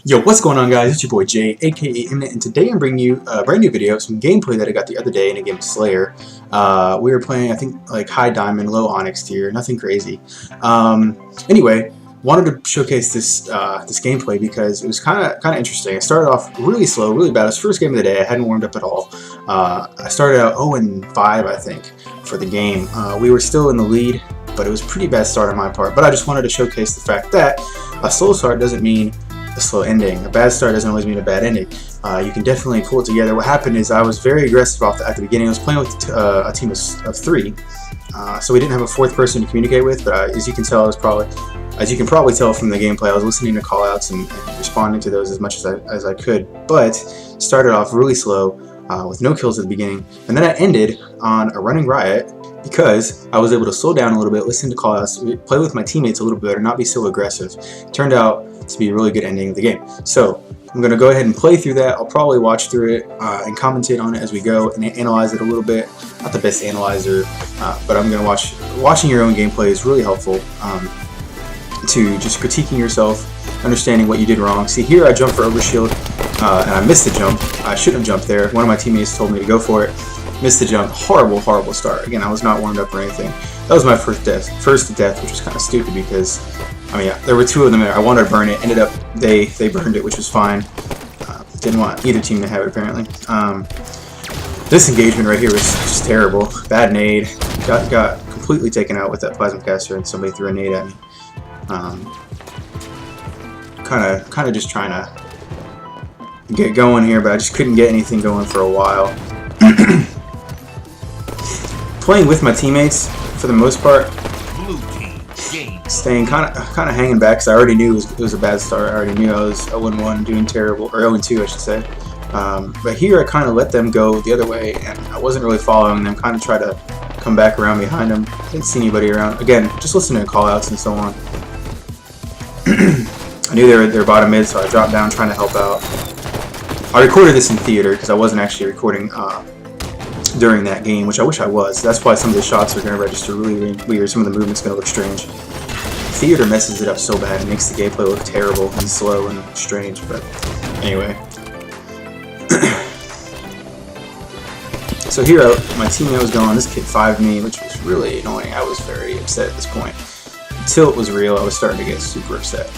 Yo, what's going on, guys? It's your boy Jay, aka Imminent, and today I'm bringing you a brand new video, some gameplay that I got the other day in a game of Slayer. We were playing, I think, like high diamond, low onyx tier, nothing crazy. Anyway, wanted to showcase this this gameplay because it was kind of interesting. I started off really slow, really bad. It was the first game of the day. I hadn't warmed up at all. I started out 0-5, I think, for the game. We were still in the lead, but it was a pretty bad start on my part. But I just wanted to showcase the fact that a slow start doesn't mean a slow ending. A bad start doesn't always mean a bad ending. You can definitely pull it together. What happened is I was very aggressive at the beginning. I was playing with a team of 3, so we didn't have a 4th person to communicate with. But as you can probably tell from the gameplay, I was listening to callouts and responding to those as much as I could. But started off really slow with no kills at the beginning, and then I ended on a running riot because I was able to slow down a little bit, listen to callouts, play with my teammates a little bit better, not be so aggressive. Turned out to be a really good ending of the game. So I'm going to go ahead and play through that. I'll probably watch through it and commentate on it as we go and analyze it a little bit. Not the best analyzer, but I'm going to watching your own gameplay is really helpful to just critiquing yourself, understanding what you did wrong. See, here I jumped for overshield and I missed the jump. I shouldn't have jumped there. One of my teammates told me to go for it. Missed the jump. Horrible start. Again, I was not warmed up or anything. That was my first death, which was kind of stupid because, I mean, yeah, there were 2 of them there. I wanted to burn it. Ended up, they burned it, which was fine. Didn't want either team to have it, apparently. This engagement right here was just terrible. Bad nade. Got completely taken out with that plasma caster, and somebody threw a nade at me. Kind of just trying to get going here, but I just couldn't get anything going for a while. Playing with my teammates for the most part, staying kind of hanging back because I already knew it was a bad start. I already knew I was 0-1, doing terrible, or 0-2 I should say. But here I kind of let them go the other way, and I wasn't really following them. Kind of try to come back around behind them. Didn't see anybody around. Again, just listening to callouts and so on. I knew they were bottom mid, so I dropped down trying to help out. I recorded this in theater because I wasn't actually recording during that game, which I wish I was. That's why some of the shots are going to register really weird. Some of the movement's going to look strange. Theater messes it up so bad. It makes the gameplay look terrible and slow and strange. But anyway. So here, my teammate was gone. This kid 5'd me, which was really annoying. I was very upset at this point. Until it was real, I was starting to get super upset.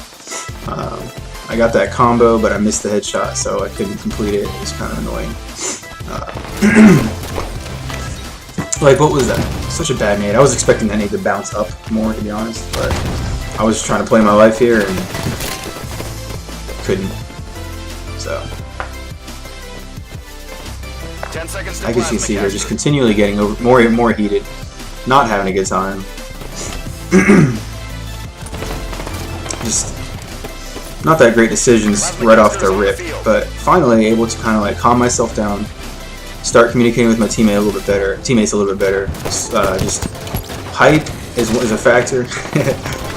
I got that combo, but I missed the headshot, so I couldn't complete it. It was kind of annoying. Like, what was that? Such a bad nade. I was expecting that nade to bounce up more, to be honest, but I was trying to play my life here and couldn't. So 10 seconds. I guess you see her just continually getting more heated, not having a good time. Just not that great decisions right off the rip, but finally able to kind of like calm myself down, start communicating with my teammates a little bit better. Just height is a factor,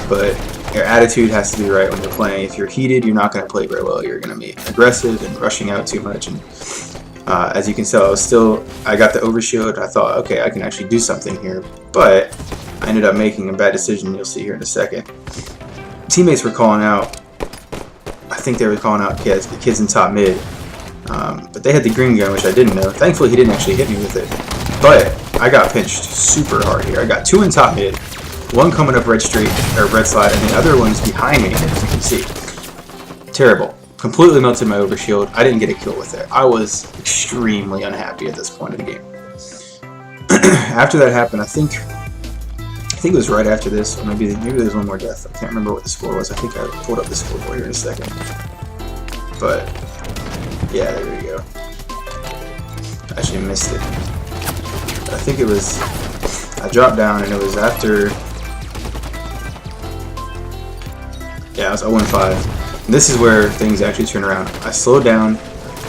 but your attitude has to be right when you're playing. If you're heated, you're not going to play very well. You're going to be aggressive and rushing out too much. And as you can tell, I got the overshield. I thought, okay, I can actually do something here, but I ended up making a bad decision. You'll see here in a second. Teammates were calling out. I think they were calling out the kids in top mid. But they had the green gun, which I didn't know. Thankfully, he didn't actually hit me with it. But I got pinched super hard here. I got 2 in top mid, 1 coming up red straight or red slide, and the other one's behind me, as you can see. Terrible. Completely melted my overshield. I didn't get a kill with it. I was extremely unhappy at this point of the game. After that happened, I think it was right after this, or maybe there's one more death. I can't remember what the score was. I think I pulled up the scoreboard here in a second. But yeah, there we go. I actually missed it. I think it was, I dropped down and it was after, yeah, it was 0-5. And this is where things actually turn around. I slowed down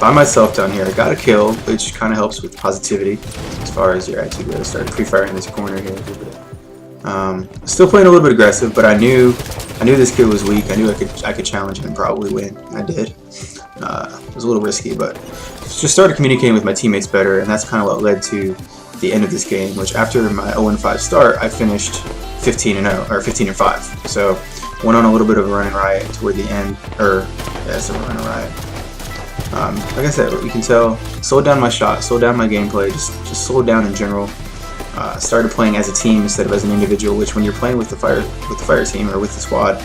by myself down here. I got a kill, which kind of helps with positivity as far as your attitude goes. Started pre-firing this corner here a little bit. Still playing a little bit aggressive, but I knew this kid was weak. I knew I could challenge him and probably win. I did. It was a little risky, but just started communicating with my teammates better, and that's kind of what led to the end of this game. Which after my 0-5 start, I finished 15-0 or 15-5. So went on a little bit of a running riot toward the end, or Yeah, so we're gonna riot. Like I said, you can tell, slow down my shot, slow down my gameplay, just slow down in general. Started playing as a team instead of as an individual, which when you're playing with the fire team or with the squad,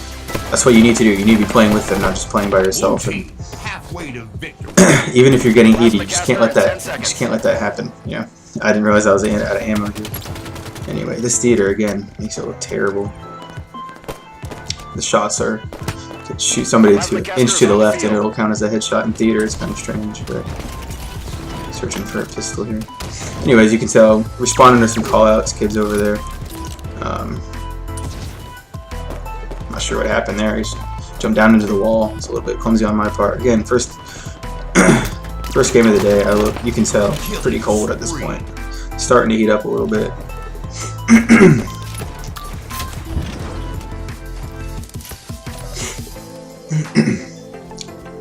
that's what you need to do. You need to be playing with them, not just playing by yourself. And even if you're getting heated, you just can't let that happen. You know, I didn't realize I was out of ammo here. Anyway, this theater again makes it look terrible. The shots are to shoot somebody to an inch to the left and it'll count as a headshot in theater. It's kind of strange, but searching for a pistol here. Anyways, you can tell responding to some callouts, kids over there. Not sure what happened there. He jumped down into the wall. It's a little bit clumsy on my part. Again, first game of the day. You can tell pretty cold at this point. Starting to heat up a little bit.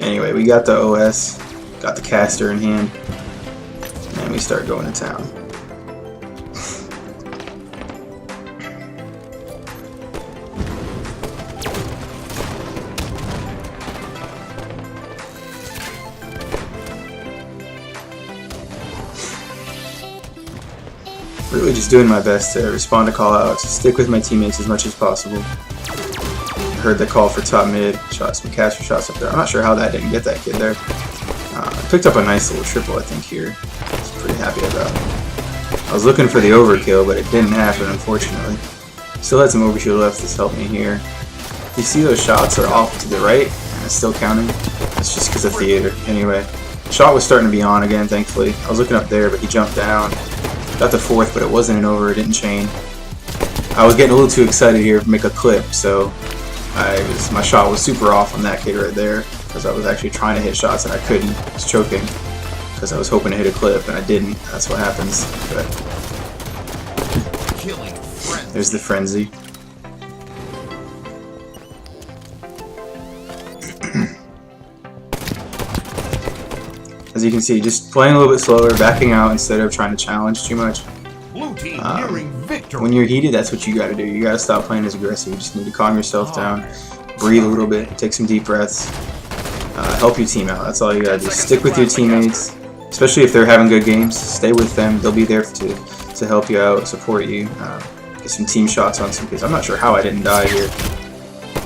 Anyway, we got the OS, got the caster in hand, and we start going to town. Really just doing my best to respond to callouts, stick with my teammates as much as possible. Heard the call for top mid, shot some caster shots up there. I'm not sure how that didn't get that kid there. Picked up a nice little triple, I think, here. I was pretty happy about it. I was looking for the overkill, but it didn't happen, unfortunately. Still had some overkill left that's helped me here. You see those shots are off to the right, and it's still counting. It's just because of theater. Anyway, shot was starting to be on again, thankfully. I was looking up there, but he jumped down. Got the fourth, but it wasn't an over, it didn't chain. I was getting a little too excited here to make a clip, so my shot was super off on that kid right there, because I was actually trying to hit shots and I couldn't. I was choking, because I was hoping to hit a clip, and I didn't. That's what happens. But there's the frenzy. As you can see, just playing a little bit slower, backing out instead of trying to challenge too much. When you're heated, that's what you gotta do. You gotta stop playing as aggressive. You just need to calm yourself down, breathe a little bit, take some deep breaths, help your team out. That's all you gotta do. Stick with your teammates, especially if they're having good games. Stay with them. They'll be there to help you out, support you, get some team shots on some kids. I'm not sure how I didn't die here.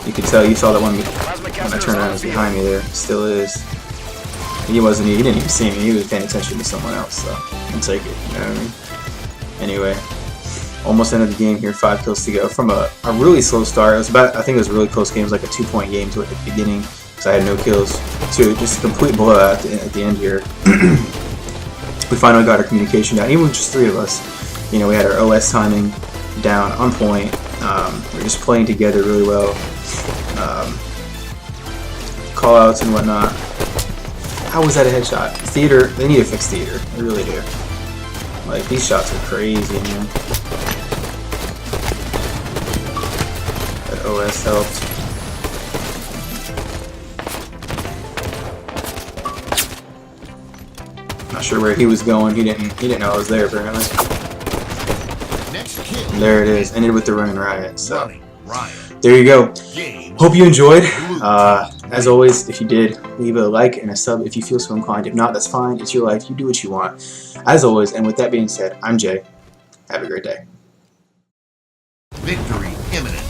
You could tell, you saw that one when I turned around, it was behind me there. Still is. He didn't even see me. He was paying attention to someone else, so I'll take it. You know what I mean? Anyway, almost ended the game here. 5 kills to go from a really slow start. It was I think it was a really close game. It was like a 2-point game to it at the beginning, because I had no kills. To just a complete blowout at the end here. We finally got our communication down, even with just 3 of us. You know, we had our OS timing down on point. We were just playing together really well. Callouts and whatnot. How was that a headshot? Theater, they need to fix theater. They really do. Like, these shots are crazy, man. That OS helped. Not sure where he was going. He didn't know I was there, apparently. And there it is. Ended with the running riot. So there you go. Hope you enjoyed. As always, if you did, leave a like and a sub if you feel so inclined. If not, that's fine. It's your life. You do what you want. As always, and with that being said, I'm Jay. Have a great day. Victory imminent.